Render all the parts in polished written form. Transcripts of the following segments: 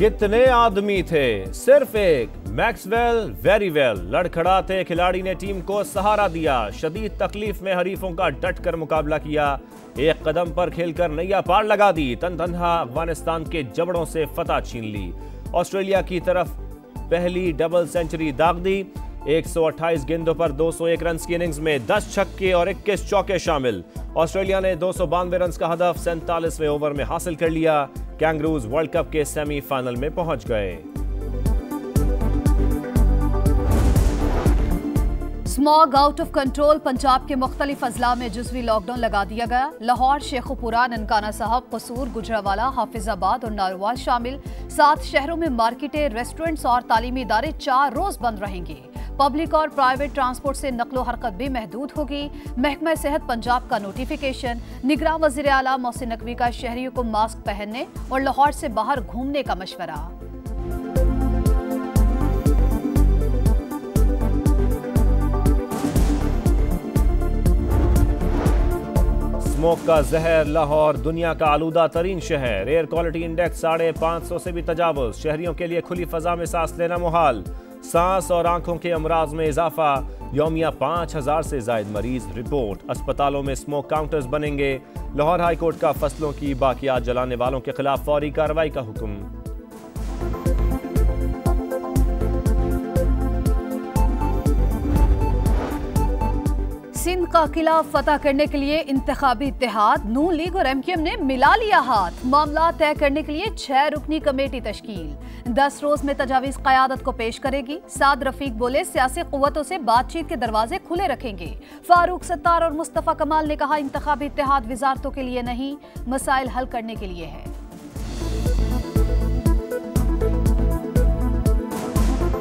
कितने आदमी थे, सिर्फ एक। Maxwell very well. लड़खड़ाते खिलाड़ी ने टीम को सहारा दिया, शदीद तकलीफ में हरीफों का डटकर मुकाबला किया, एक कदम पर खेलकर नैया पार लगा दी, तनतन्हा अफगानिस्तान के जबड़ों से फतह छीन ली। ऑस्ट्रेलिया की तरफ पहली डबल सेंचुरी दाग दी। 128 गेंदों पर 201 रन की इनिंग्स में 10 छक्के और 21 चौके शामिल। ऑस्ट्रेलिया ने 292 रन का हदफ 47वें ओवर में हासिल कर लिया। कैंगरूज वर्ल्ड कप के सेमीफाइनल में पहुंच गए। Smog out of control. Punjab के मुख्तलिफ अजला में जुज़वी लॉकडाउन लगा दिया गया। लाहौर, शेखुपुरा, ननकाना साहब, कसूर, गुजरावाला, हाफिजाबाद और नारोवाल शामिल 7 शहरों में मार्केटें, रेस्टोरेंट्स और तालीमी इदारे 4 रोज बंद रहेंगे। पब्लिक और प्राइवेट ट्रांसपोर्ट से नकलो हरकत भी महदूद होगी। महकमा सेहत पंजाब का नोटिफिकेशन। निगरान वज़ीर आला मोहसिन नकवी का शहरियों को मास्क पहनने और लाहौर से बाहर घूमने का मशवरा। स्मोक का जहर। लाहौर दुनिया का आलूदा तरीन शहर। एयर क्वालिटी इंडेक्स 550 से भी तजावुज। शहरियों के लिए खुली फजा में सांस लेना मुहाल। सांस और आंखों के अमराज में इजाफा। यौमिया 5000 से जायद मरीज रिपोर्ट। अस्पतालों में स्मोक काउंटर्स बनेंगे। लाहौर हाई कोर्ट का फसलों की बाकियात जलाने वालों के खिलाफ फौरी कार्रवाई का हुक्म। सिंध का किला फतह करने के लिए इंतखाबी इत्तेहाद। नून लीग और MQM ने मिला लिया हाथ। मामला तय करने के लिए 6 रुकनी कमेटी तश्कील। 10 रोज में तजावीज क़यादत को पेश करेगी। साद रफीक बोले, सियासी कुव्वतों से बातचीत के दरवाजे खुले रखेंगे। फारूक सत्तार और मुस्तफ़ा कमाल ने कहा, इंतखाबी इत्तेहाद विजारतों के लिए नहीं, मसाइल हल करने के लिए है।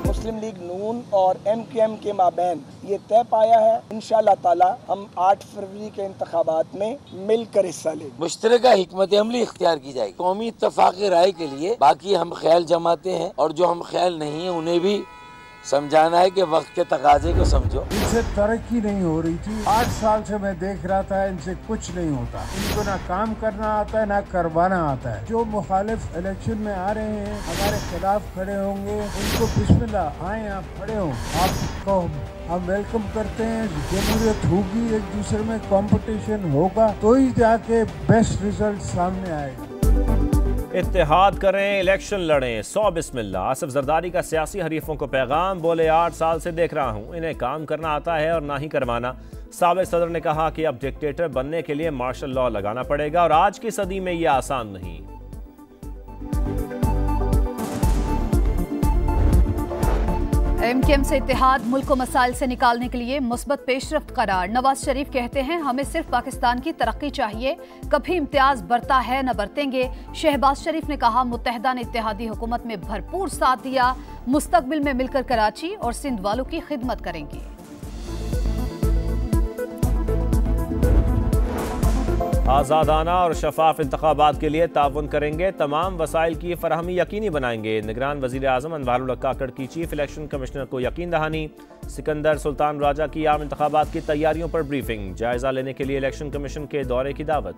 मुस्लिम लीग नून और MQM के माबैन ये तय पाया है, इंशाअल्लाह ताला हम 8 फरवरी के इंतखाबात में मिलकर हिस्सा लेंगे। मुश्तरका हिकमत अमली इख्तियार की जाएगी। कौमी इत्तफाक़ राय के लिए बाकी हम ख्याल जमाते हैं और जो हम ख्याल नहीं है उन्हें भी समझाना है कि वक्त के तकाजे को समझो। इनसे तरक्की नहीं हो रही थी। 8 साल से मैं देख रहा था, इनसे कुछ नहीं होता। इनको ना काम करना आता है, ना करवाना आता है। जो मुखालिफ इलेक्शन में आ रहे हैं, हमारे खिलाफ खड़े होंगे, उनको बिस्मिल्लाह, आए आप खड़े हो, आपको हम वेलकम करते हैं। जमहूरियत होगी, एक दूसरे में कंपटीशन होगा, तो ही जाके बेस्ट रिजल्ट सामने आएगा। इत्तेहाद करें, इलेक्शन लड़ें, 100 बिस्मिल्लाह। आसिफ जरदारी का सियासी हरीफों को पैगाम। बोले, 8 साल से देख रहा हूं, इन्हें काम करना आता है और ना ही करवाना। साबिक सदर ने कहा कि अब डिक्टेटर बनने के लिए मार्शल लॉ लगाना पड़ेगा और आज की सदी में यह आसान नहीं। MQM से इत्तेहाद मुल्क को मसाइल से निकालने के लिए मुस्बत पेशरफ्त करार। नवाज शरीफ कहते हैं, हमें सिर्फ पाकिस्तान की तरक्की चाहिए, कभी इम्तियाज बरता है न बरतेंगे। शहबाज शरीफ ने कहा, मुत्तहदा ने इत्तेहादी हुकूमत में भरपूर साथ दिया, मुस्तकबिल में मिलकर कराची और सिंध वालों की खिदमत करेंगे। आज़ादाना और शफाफ इंतखाबात के लिए ताउन करेंगे, तमाम वसाइल की फराहमी यकीनी बनाएंगे। निगरान वज़ीर आज़म अनवारुल हक काकड़ की चीफ इलेक्शन कमिश्नर को यकीन दहानी। सिकंदर सुल्तान राजा की आम इंतखाबात की तैयारियों पर ब्रीफिंग। जायजा लेने के लिए इलेक्शन कमीशन के दौरे की दावत।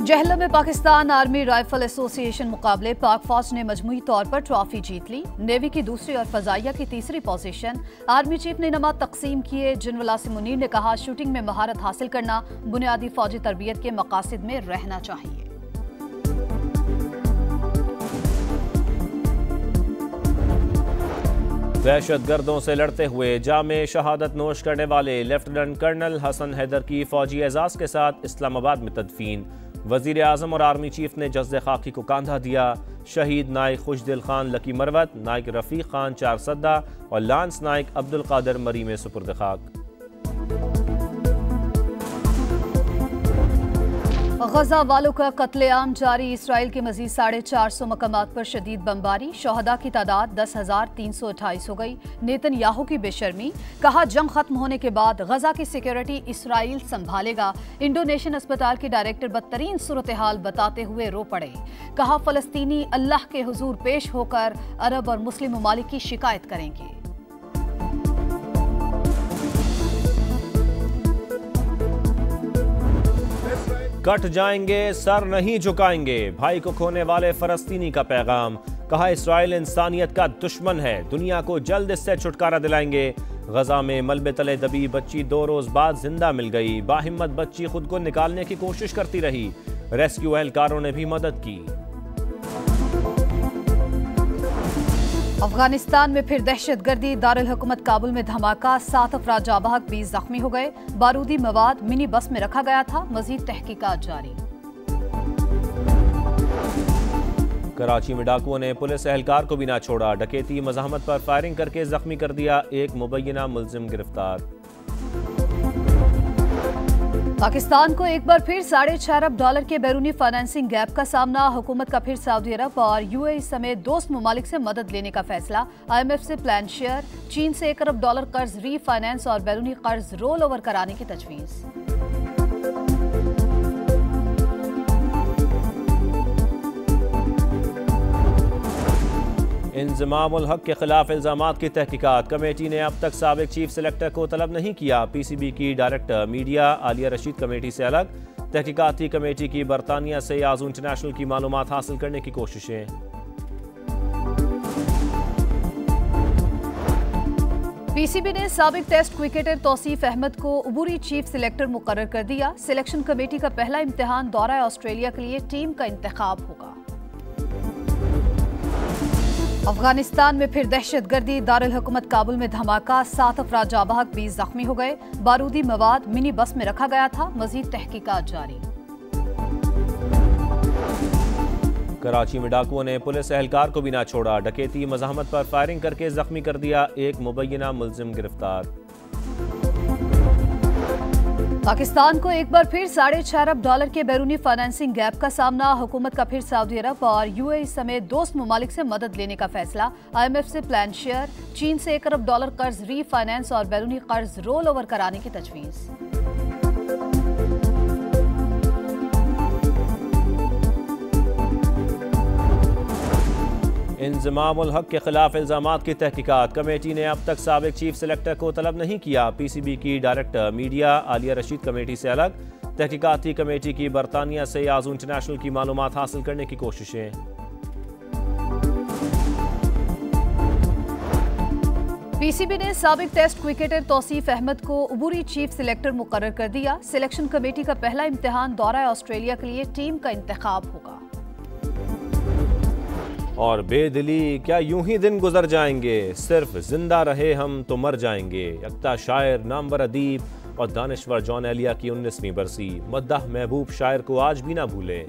जहलम में पाकिस्तान आर्मी राइफल एसोसिएशन मुकाबले पाक फौज ने मजमूई तौर पर ट्रॉफी जीत ली। नेवी की दूसरी और फजाइया की तीसरी पोजीशन। आर्मी चीफ ने इनामात तकसीम किए। जनरल आसिम मुनीर ने कहा, शूटिंग में महारत हासिल करना बुनियादी फौजी तरबियत के मकासद में रहना चाहिए। दहशतगर्दों से लड़ते हुए जामे शहादत नोश करने वाले लेफ्टिनेंट कर्नल हसन हैदर की फौजी एजाज के साथ इस्लामाबाद में तदफीन। वजीर आजम और आर्मी चीफ ने जज्द खाकी को कांधा दिया। शहीद नाइक खुशदिल खान लकी मरवत, नाइक रफीक खान 4 सद्दा और लांस नाइक अब्दुल कादिर मरी में सुपुर्द खाक। गजा वालों का कत्लेआम जारी। इसराइल के मजीद 450 मकामात पर शदीद बमबारी। शोहदा की तादाद 10,328 हो गई। नेतन्याहू की बेशर्मी। कहा, जंग खत्म होने के बाद गजा की सिक्योरिटी इसराइल संभालेगा। इंडोनेशियन अस्पताल के डायरेक्टर बदतरीन सूरत हाल बताते हुए रो पड़े। कहा, फलस्तीनी अल्लाह के हुजूर पेश होकर अरब और मुस्लिम ममालिक की शिकायत करेंगे। कट जाएंगे, सर नहीं झुकाएंगे। भाई को खोने वाले फलस्तीनी का पैगाम। कहा इस्राइल इंसानियत का दुश्मन है, दुनिया को जल्द इससे छुटकारा दिलाएंगे। गजा में मलबे तले दबी बच्ची 2 रोज बाद जिंदा मिल गई। बाहिम्मत बच्ची खुद को निकालने की कोशिश करती रही, रेस्क्यू एहलकारों ने भी मदद की। अफगानिस्तान में फिर दहशतगर्दी। दारुल हुकूमत काबुल में धमाका, 7 अफराद जाँ बहक, 20 जख्मी हो गए। बारूदी मवाद मिनी बस में रखा गया था, मजीद तहकीकात जारी। कराची में डाकुओं ने पुलिस एहलकार को भी ना छोड़ा, डकैती मज़ाहमत पर फायरिंग करके जख्मी कर दिया। एक मुबैना मुलजिम गिरफ्तार। पाकिस्तान को एक बार फिर $6.5 अरब के बैरूनी फाइनेंसिंग गैप का सामना। हुकूमत का फिर सऊदी अरब और यूएई समेत दोस्त ममालिक से मदद लेने का फैसला। IMF से प्लान शेयर, चीन से $1 अरब कर्ज री फाइनेंस और बैरूनी कर्ज रोल ओवर कराने की तजवीज़। इंज़मामुल हक के खिलाफ इल्जामात की तहकीकात। कमेटी ने अब तक साबिक चीफ सेलेक्टर को तलब नहीं किया। PCB की director media Alia Rashid committee से अलग। तहकीकाती कमेटी की बरतानिया से याजू इंटरनेशनल की मालूमात हासिल करने की कोशिशें। PCB ने साबिक टेस्ट क्रिकेटर तौसीफ अहमद को उबूरी चीफ सिलेक्टर मुकर्रर कर दिया। सिलेक्शन कमेटी का पहला इम्तिहान दौरा ऑस्ट्रेलिया के लिए टीम का इंतखाब होगा। अफगानिस्तान में फिर दहशतगर्दी। दारुल हुकूमत काबुल में धमाका, 7 अफराद जाँ बहक, 20 जख्मी हो गए। बारूदी मवाद मिनी बस में रखा गया था, मजीद तहकीकात जारी। कराची में डाकुओं ने पुलिस एहलकार को भी ना छोड़ा, डकैती मज़ाहमत पर फायरिंग करके जख्मी कर दिया। एक मुबैना मुलजिम गिरफ्तार। पाकिस्तान को एक बार फिर $6.5 अरब के बैरूनी फाइनेंसिंग गैप का सामना। हुकूमत का फिर सऊदी अरब और यूएई समेत दोस्त ममालिक से मदद लेने का फैसला। IMF से प्लान शेयर, चीन से $1 अरब कर्ज री फाइनेंस और बैरूनी कर्ज रोल ओवर कराने की तजवीज़। इंज़मामुल हक के खिलाफ इल्जामात की तहकीकात। कमेटी ने अब तक साबिक चीफ सेलेक्टर को तलब नहीं किया। PCB की director media Alia Rashid committee से अलग। तहकीकाती कमेटी की बरतानिया से याजू इंटरनेशनल की मालूमात हासिल करने की कोशिशें। PCB ने साबिक टेस्ट क्रिकेटर तौसीफ अहमद को उबूरी चीफ सिलेक्टर मुकर्रर कर दिया। सिलेक्शन कमेटी का पहला इम्तिहान दौरा ऑस्ट्रेलिया के लिए टीम का इंतखाब होगा। और बेदिली क्या यूं ही दिन गुजर जाएंगे, सिर्फ जिंदा रहे हम तो मर जाएंगे। यकता शायर, नामवर अदीब और दानिश्वर जॉन एलिया की 19वीं बरसी। मद्दाह महबूब शायर को आज भी ना भूले।